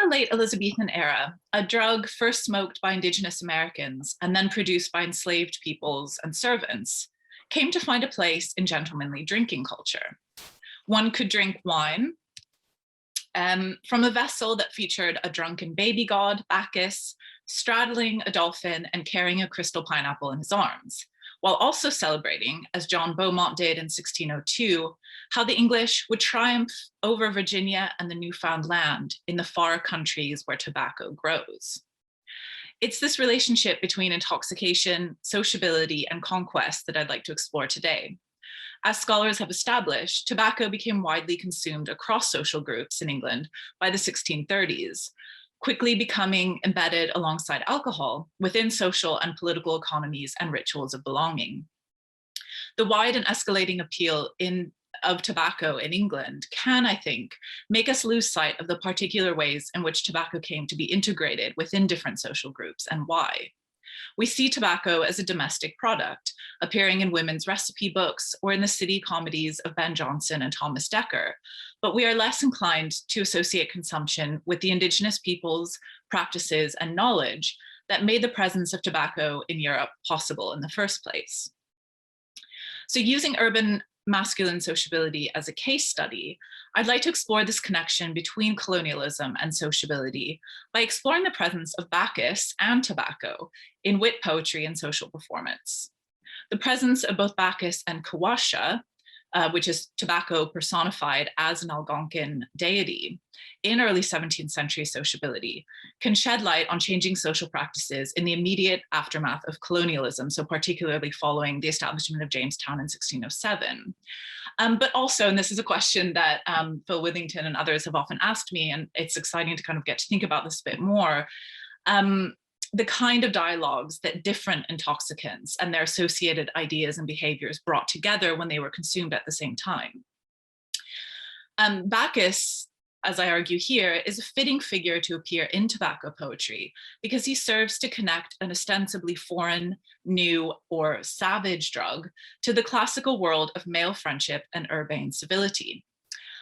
late Elizabethan era, a drug first smoked by Indigenous Americans and then produced by enslaved peoples and servants came to find a place in gentlemanly drinking culture. One could drink wine from a vessel that featured a drunken baby god, Bacchus, straddling a dolphin and carrying a crystal pineapple in his arms, while also celebrating, as John Beaumont did in 1602, how the English would triumph over Virginia and the newfound land in the far countries where tobacco grows. It's this relationship between intoxication, sociability, and conquest that I'd like to explore today. As scholars have established, tobacco became widely consumed across social groups in England by the 1630s, quickly becoming embedded alongside alcohol within social and political economies and rituals of belonging. The wide and escalating appeal of tobacco in England can, I think, make us lose sight of the particular ways in which tobacco came to be integrated within different social groups and why. We see tobacco as a domestic product, appearing in women's recipe books or in the city comedies of Ben Jonson and Thomas Dekker, but we are less inclined to associate consumption with the Indigenous peoples, practices, and knowledge that made the presence of tobacco in Europe possible in the first place. So using urban masculine sociability as a case study, I'd like to explore this connection between colonialism and sociability by exploring the presence of Bacchus and tobacco in wit poetry and social performance. The presence of both Bacchus and Kawasha, which is tobacco personified as an Algonquin deity, in early 17th century sociability, can shed light on changing social practices in the immediate aftermath of colonialism, so particularly following the establishment of Jamestown in 1607. But also, and this is a question that Phil Withington and others have often asked me, and it's exciting to kind of get to think about this a bit more, the kind of dialogues that different intoxicants and their associated ideas and behaviors brought together when they were consumed at the same time. Bacchus, as I argue here, is a fitting figure to appear in tobacco poetry because he serves to connect an ostensibly foreign, new, or savage drug to the classical world of male friendship and urbane civility.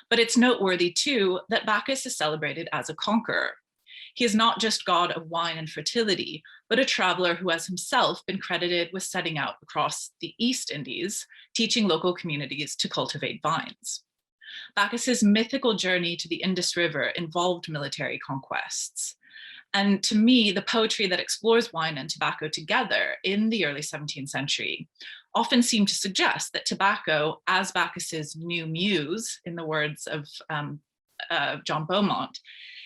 But it's noteworthy too that Bacchus is celebrated as a conqueror. He is not just god of wine and fertility, but a traveler who has himself been credited with setting out across the East Indies, teaching local communities to cultivate vines. Bacchus's mythical journey to the Indus River involved military conquests. And to me, the poetry that explores wine and tobacco together in the early 17th century often seemed to suggest that tobacco, as Bacchus's new muse, in the words of John Beaumont,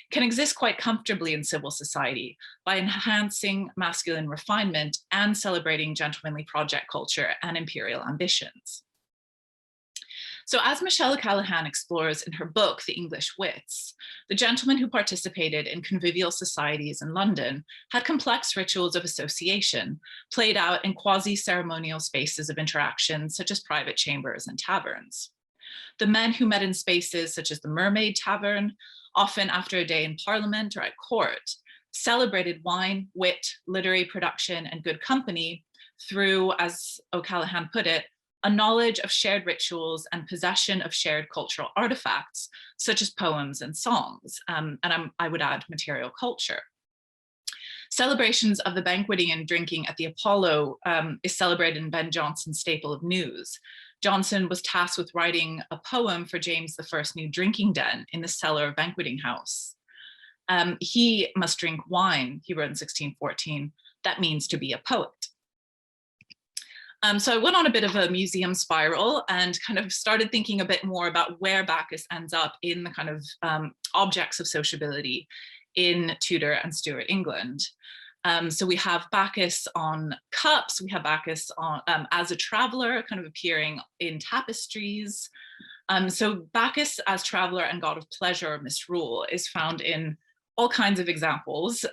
can exist quite comfortably in civil society by enhancing masculine refinement and celebrating gentlemanly project culture and imperial ambitions. So as Michelle O'Callaghan explores in her book, The English Wits, the gentlemen who participated in convivial societies in London had complex rituals of association played out in quasi-ceremonial spaces of interaction, such as private chambers and taverns. The men who met in spaces such as the Mermaid Tavern, often after a day in Parliament or at court, celebrated wine, wit, literary production, and good company through, as O'Callaghan put it, a knowledge of shared rituals and possession of shared cultural artifacts, such as poems and songs, and I would add material culture. Celebrations of the banqueting and drinking at the Apollo is celebrated in Ben Jonson's staple of news. Jonson was tasked with writing a poem for James I's new drinking den in the cellar of banqueting house. He must drink wine, he wrote in 1614, that means to be a poet. So I went on a bit of a museum spiral and kind of started thinking a bit more about where Bacchus ends up in the kind of objects of sociability in Tudor and Stuart England. So we have Bacchus on cups, we have Bacchus on, as a traveler, kind of appearing in tapestries. So Bacchus as traveler and god of pleasure or misrule is found in all kinds of examples,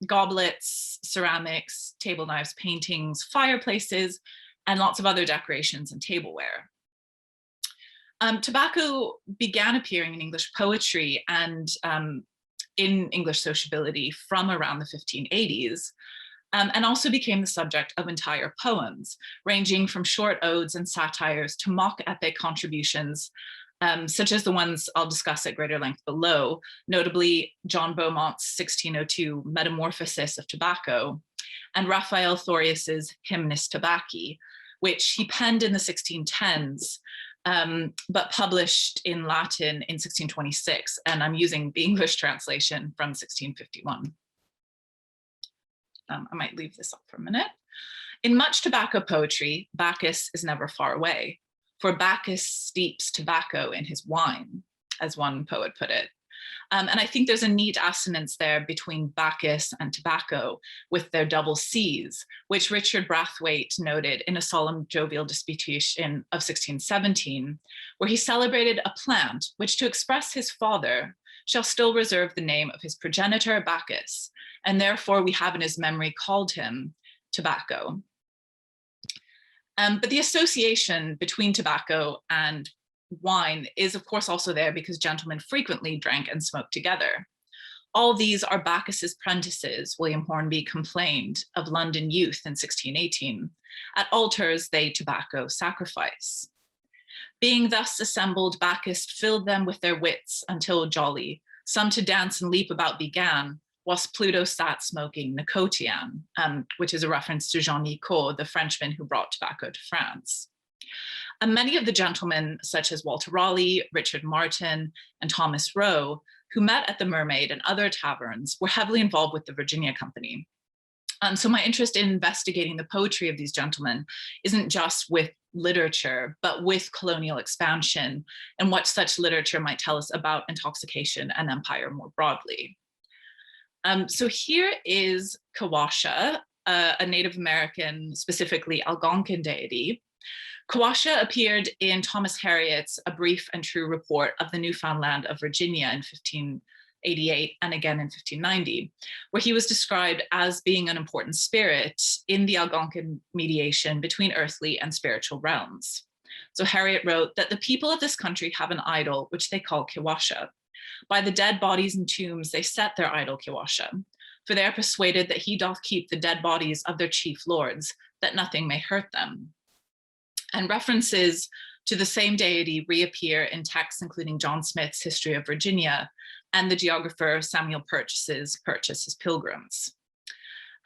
goblets, ceramics, table knives, paintings, fireplaces, and lots of other decorations and tableware. Tobacco began appearing in English poetry and in English sociability from around the 1580s, and also became the subject of entire poems, ranging from short odes and satires to mock epic contributions such as the ones I'll discuss at greater length below, notably John Beaumont's 1602 Metamorphosis of Tobacco and Raphael Thorius's Hymnis Tabacci, which he penned in the 1610s, but published in Latin in 1626. And I'm using the English translation from 1651. I might leave this up for a minute. In much tobacco poetry, Bacchus is never far away, for Bacchus steeps tobacco in his wine, as one poet put it. And I think there's a neat assonance there between Bacchus and tobacco with their double C's, which Richard Brathwaite noted in a solemn jovial disputation of 1617, where he celebrated a plant which, to express his father, shall still reserve the name of his progenitor Bacchus, and therefore we have in his memory called him tobacco. But the association between tobacco and wine is of course also there because gentlemen frequently drank and smoked together. All these are Bacchus's prentices, William Hornby complained of London youth in 1618. At altars they tobacco sacrifice. Being thus assembled, Bacchus filled them with their wits until jolly, some to dance and leap about began, whilst Pluto sat smoking Nicotian, which is a reference to Jean Nicot, the Frenchman who brought tobacco to France. And many of the gentlemen, such as Walter Raleigh, Richard Martin, and Thomas Rowe, who met at the Mermaid and other taverns, were heavily involved with the Virginia Company. So my interest in investigating the poetry of these gentlemen isn't just with literature, but with colonial expansion and what such literature might tell us about intoxication and empire more broadly. So here is Kawasha, a Native American, specifically Algonquin deity. Kawasha appeared in Thomas Harriot's A Brief and True Report of the Newfoundland of Virginia in 1588 and again in 1590, where he was described as being an important spirit in the Algonquin mediation between earthly and spiritual realms. So Harriot wrote that the people of this country have an idol, which they call Kawasha. By the dead bodies and tombs they set their idol Kawasha, for they are persuaded that he doth keep the dead bodies of their chief lords, that nothing may hurt them. And references to the same deity reappear in texts including John Smith's History of Virginia and the geographer Samuel Purchas's Purchas's Pilgrims.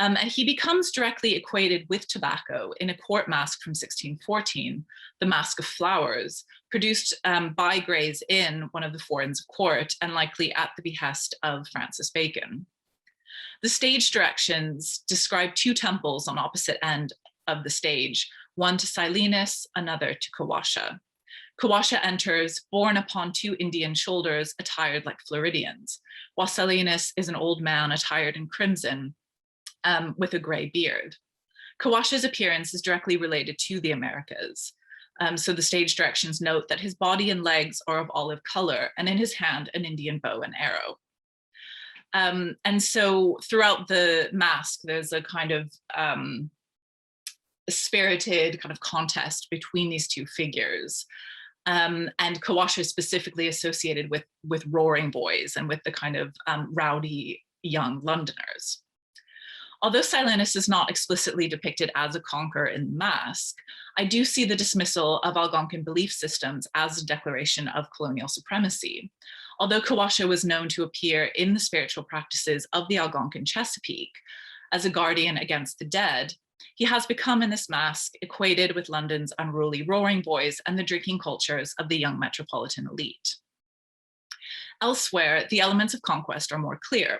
And he becomes directly equated with tobacco in a court masque from 1614, the Masque of Flowers, produced by Gray's Inn, one of the four inns of court, and likely at the behest of Francis Bacon. The stage directions describe two temples on opposite end of the stage, one to Silenus, another to Kawasha. Kawasha enters, borne upon two Indian shoulders, attired like Floridians, while Silenus is an old man attired in crimson, with a gray beard. Kawasha's appearance is directly related to the Americas. So the stage directions note that his body and legs are of olive color, and in his hand an Indian bow and arrow. And so throughout the masque, there's a kind of spirited kind of contest between these two figures. And Kawasha is specifically associated with roaring boys and with the kind of rowdy young Londoners. Although Silenus is not explicitly depicted as a conqueror in the masque, I do see the dismissal of Algonquin belief systems as a declaration of colonial supremacy. Although Kawasha was known to appear in the spiritual practices of the Algonquin Chesapeake as a guardian against the dead, he has become in this masque equated with London's unruly roaring boys and the drinking cultures of the young metropolitan elite. Elsewhere, the elements of conquest are more clear.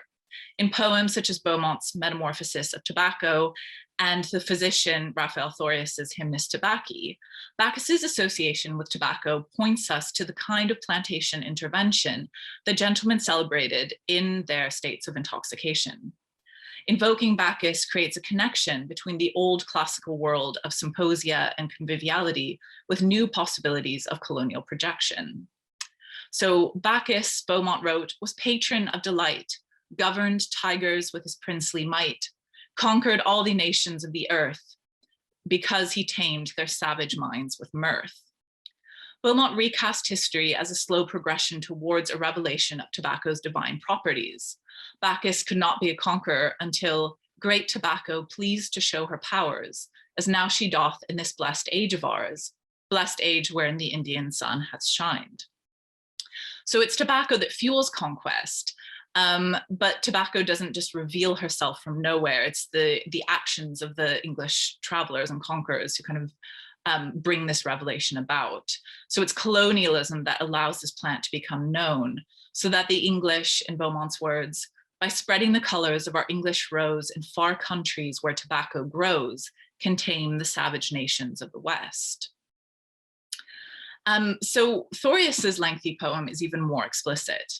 In poems such as Beaumont's Metamorphosis of Tobacco and the physician Raphael Thorius's Hymnis Tabacci, Bacchus's association with tobacco points us to the kind of plantation intervention that gentlemen celebrated in their states of intoxication. Invoking Bacchus creates a connection between the old classical world of symposia and conviviality with new possibilities of colonial projection. So Bacchus, Beaumont wrote, was patron of delight, governed tigers with his princely might, conquered all the nations of the earth, because he tamed their savage minds with mirth. Beaumont recast history as a slow progression towards a revelation of tobacco's divine properties. Bacchus could not be a conqueror until great tobacco pleased to show her powers, as now she doth in this blessed age of ours, blessed age wherein the Indian sun hath shined. So it's tobacco that fuels conquest, but tobacco doesn't just reveal herself from nowhere. It's the actions of the English travelers and conquerors who kind of bring this revelation about. So it's colonialism that allows this plant to become known, so that the English, in Beaumont's words, by spreading the colors of our English rose in far countries where tobacco grows, can tame the savage nations of the West. So Thoreus's lengthy poem is even more explicit.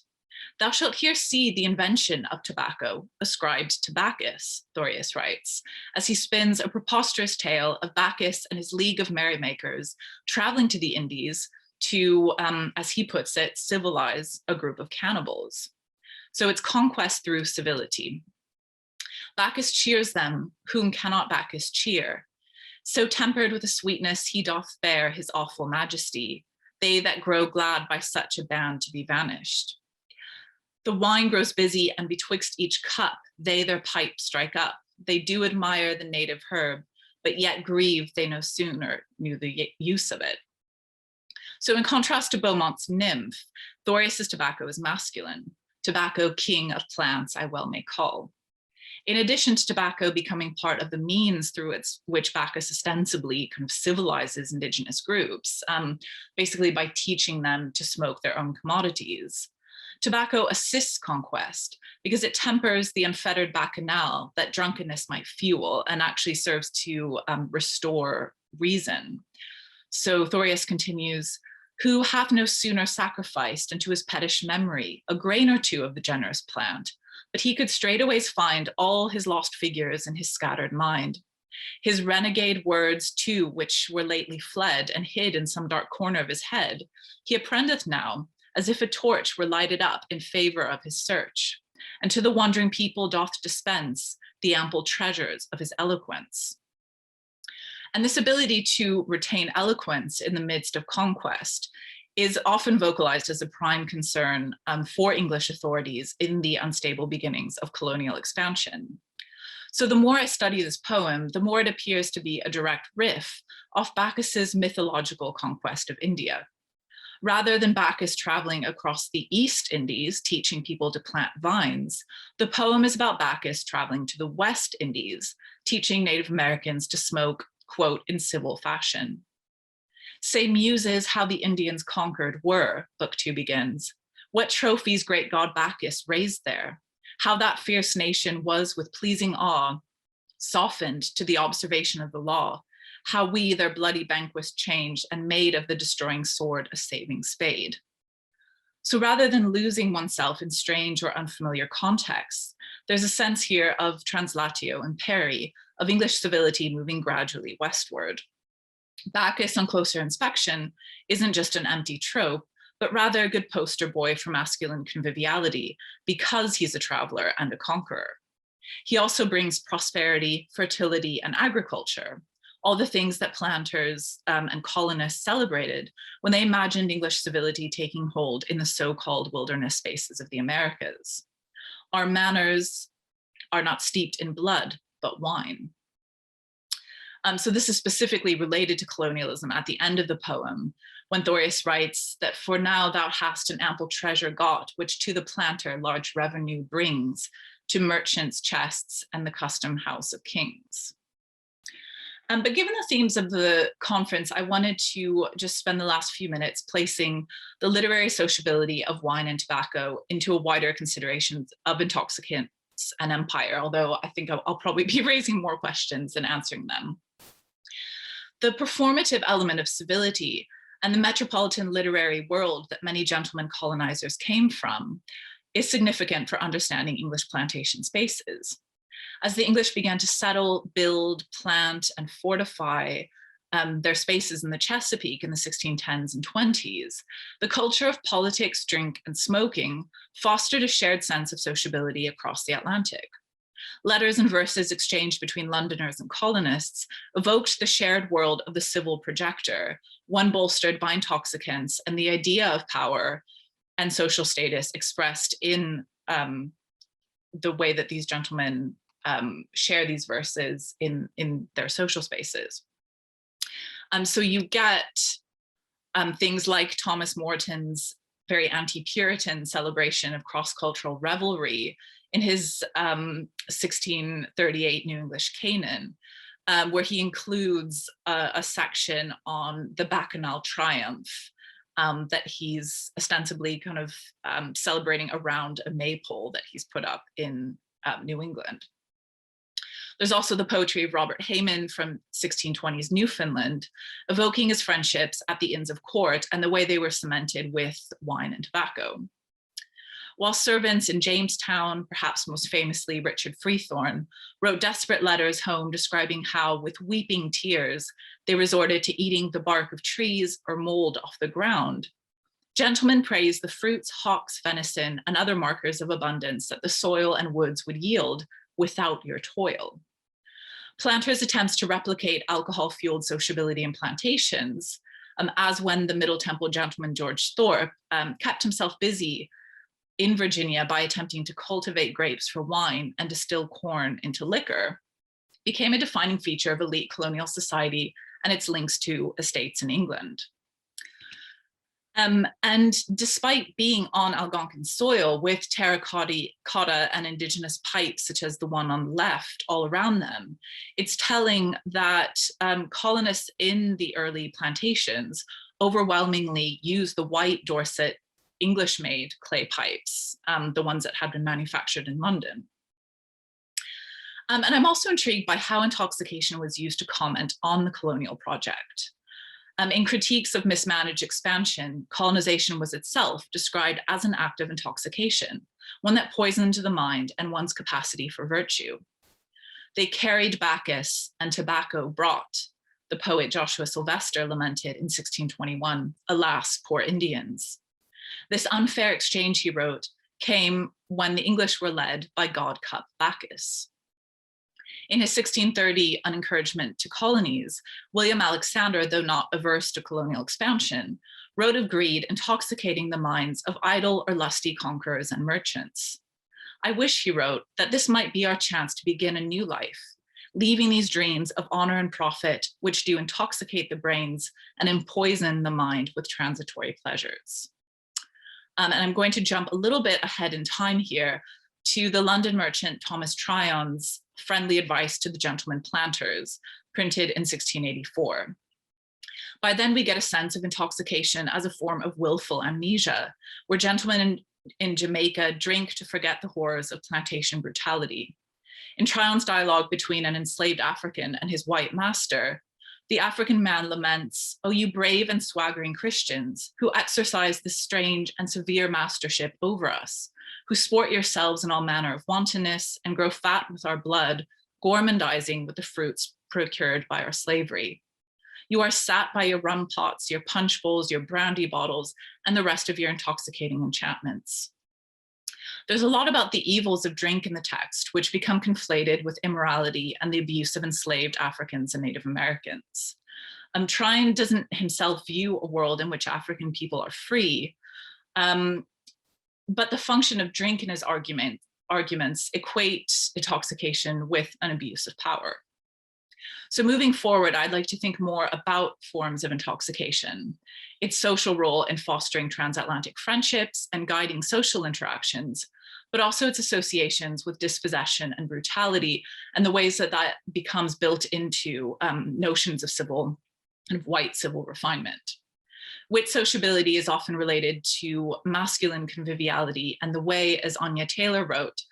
Thou shalt here see the invention of tobacco ascribed to Bacchus, Thoreus writes, as he spins a preposterous tale of Bacchus and his league of merrymakers traveling to the Indies to, as he puts it, civilize a group of cannibals. So it's conquest through civility. Bacchus cheers them, whom cannot Bacchus cheer. So tempered with a sweetness he doth bear his awful majesty, they that grow glad by such a band to be vanished. The wine grows busy, and betwixt each cup they their pipe strike up. They do admire the native herb, but yet grieve they no sooner knew the use of it. So in contrast to Beaumont's nymph, Thoreus's tobacco is masculine. Tobacco, king of plants, I well may call. In addition to tobacco becoming part of the means through which Bacchus ostensibly kind of civilizes indigenous groups, basically by teaching them to smoke their own commodities, tobacco assists conquest because it tempers the unfettered bacchanal that drunkenness might fuel and actually serves to restore reason. So Thoreus continues, who hath no sooner sacrificed unto his pettish memory a grain or two of the generous plant, but he could straightways find all his lost figures in his scattered mind. His renegade words too, which were lately fled and hid in some dark corner of his head, he apprendeth now, as if a torch were lighted up in favor of his search, and to the wandering people doth dispense the ample treasures of his eloquence. And this ability to retain eloquence in the midst of conquest is often vocalized as a prime concern for English authorities in the unstable beginnings of colonial expansion. So the more I study this poem, the more it appears to be a direct riff off Bacchus's mythological conquest of India. Rather than Bacchus traveling across the East Indies, teaching people to plant vines, the poem is about Bacchus traveling to the West Indies, teaching Native Americans to smoke, quote, in civil fashion. Say muses how the Indians conquered were, book 2 begins. What trophies great god Bacchus raised there. How that fierce nation was with pleasing awe, softened to the observation of the law. How we their bloody banquets changed and made of the destroying sword a saving spade. So rather than losing oneself in strange or unfamiliar contexts, there's a sense here of translatio and peri, of English civility moving gradually westward. Bacchus on closer inspection isn't just an empty trope, but rather a good poster boy for masculine conviviality because he's a traveler and a conqueror. He also brings prosperity, fertility, and agriculture, all the things that planters and colonists celebrated when they imagined English civility taking hold in the so-called wilderness spaces of the Americas. Our manners are not steeped in blood, but wine. So this is specifically related to colonialism at the end of the poem, when Thoreus writes that for now thou hast an ample treasure got, which to the planter large revenue brings, to merchants' chests and the custom house of kings. But given the themes of the conference, I wanted to just spend the last few minutes placing the literary sociability of wine and tobacco into a wider consideration of intoxicants and empire, although I think I'll probably be raising more questions than answering them. The performative element of civility and the metropolitan literary world that many gentlemen colonizers came from is significant for understanding English plantation spaces. As the English began to settle, build, plant, and fortify their spaces in the Chesapeake in the 1610s and 20s, the culture of politics, drink, and smoking fostered a shared sense of sociability across the Atlantic. Letters and verses exchanged between Londoners and colonists evoked the shared world of the civil projector, one bolstered by intoxicants and the idea of power and social status expressed in the way that these gentlemen share these verses in their social spaces. So you get things like Thomas Moreton's very anti-Puritan celebration of cross-cultural revelry in his 1638 New English Canaan, where he includes a section on the Bacchanal triumph that he's ostensibly kind of celebrating around a maypole that he's put up in New England. There's also the poetry of Robert Hayman from 1620s Newfoundland, evoking his friendships at the Inns of Court and the way they were cemented with wine and tobacco. While servants in Jamestown, perhaps most famously Richard Freethorn, wrote desperate letters home describing how, with weeping tears, they resorted to eating the bark of trees or mold off the ground, gentlemen praised the fruits, hawks, venison, and other markers of abundance that the soil and woods would yield without your toil. Planters' attempts to replicate alcohol-fueled sociability in plantations, as when the Middle Temple gentleman George Thorpe kept himself busy in Virginia by attempting to cultivate grapes for wine and distill corn into liquor, became a defining feature of elite colonial society and its links to estates in England. And despite being on Algonquin soil with terracotta and indigenous pipes, such as the one on the left all around them, it's telling that colonists in the early plantations overwhelmingly used the white Dorset English-made clay pipes, the ones that had been manufactured in London. And I'm also intrigued by how intoxication was used to comment on the colonial project. In critiques of mismanaged expansion, colonization was itself described as an act of intoxication, one that poisoned the mind and one's capacity for virtue. They carried Bacchus and tobacco brought, the poet Joshua Sylvester lamented in 1621, alas, poor Indians. This unfair exchange, he wrote, came when the English were led by God-cup Bacchus. In his 1630 An Encouragement to Colonies, William Alexander, though not averse to colonial expansion, wrote of greed intoxicating the minds of idle or lusty conquerors and merchants. I wish, he wrote, that this might be our chance to begin a new life, leaving these dreams of honor and profit, which do intoxicate the brains and empoison the mind with transitory pleasures. And I'm going to jump a little bit ahead in time here to the London merchant Thomas Tryon's friendly advice to the gentlemen planters, printed in 1684. By then we get a sense of intoxication as a form of willful amnesia, where gentlemen in Jamaica drink to forget the horrors of plantation brutality. In Tryon's dialogue between an enslaved African and his white master, the African man laments, "Oh, you brave and swaggering Christians, who exercise this strange and severe mastership over us, who sport yourselves in all manner of wantonness and grow fat with our blood, gormandizing with the fruits procured by our slavery. You are sat by your rum pots, your punch bowls, your brandy bottles, and the rest of your intoxicating enchantments." There's a lot about the evils of drink in the text, which become conflated with immorality and the abuse of enslaved Africans and Native Americans. Tryon doesn't himself view a world in which African people are free, but the function of drink in his arguments equate intoxication with an abuse of power. So moving forward, I'd like to think more about forms of intoxication, its social role in fostering transatlantic friendships and guiding social interactions, but also its associations with dispossession and brutality and the ways that that becomes built into notions of civil and white civil refinement. Wit sociability is often related to masculine conviviality and the way, as Anya Taylor wrote,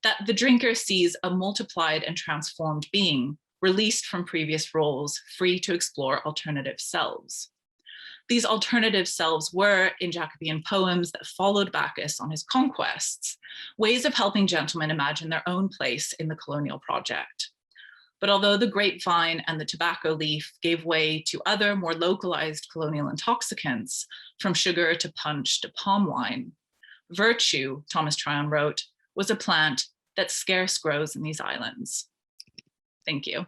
that the drinker sees a multiplied and transformed being, released from previous roles, free to explore alternative selves. These alternative selves were, in Jacobean poems that followed Bacchus on his conquests, ways of helping gentlemen imagine their own place in the colonial project. But although the grapevine and the tobacco leaf gave way to other more localized colonial intoxicants, from sugar to punch to palm wine, virtue, Thomas Tryon wrote, was a plant that scarce grows in these islands. Thank you.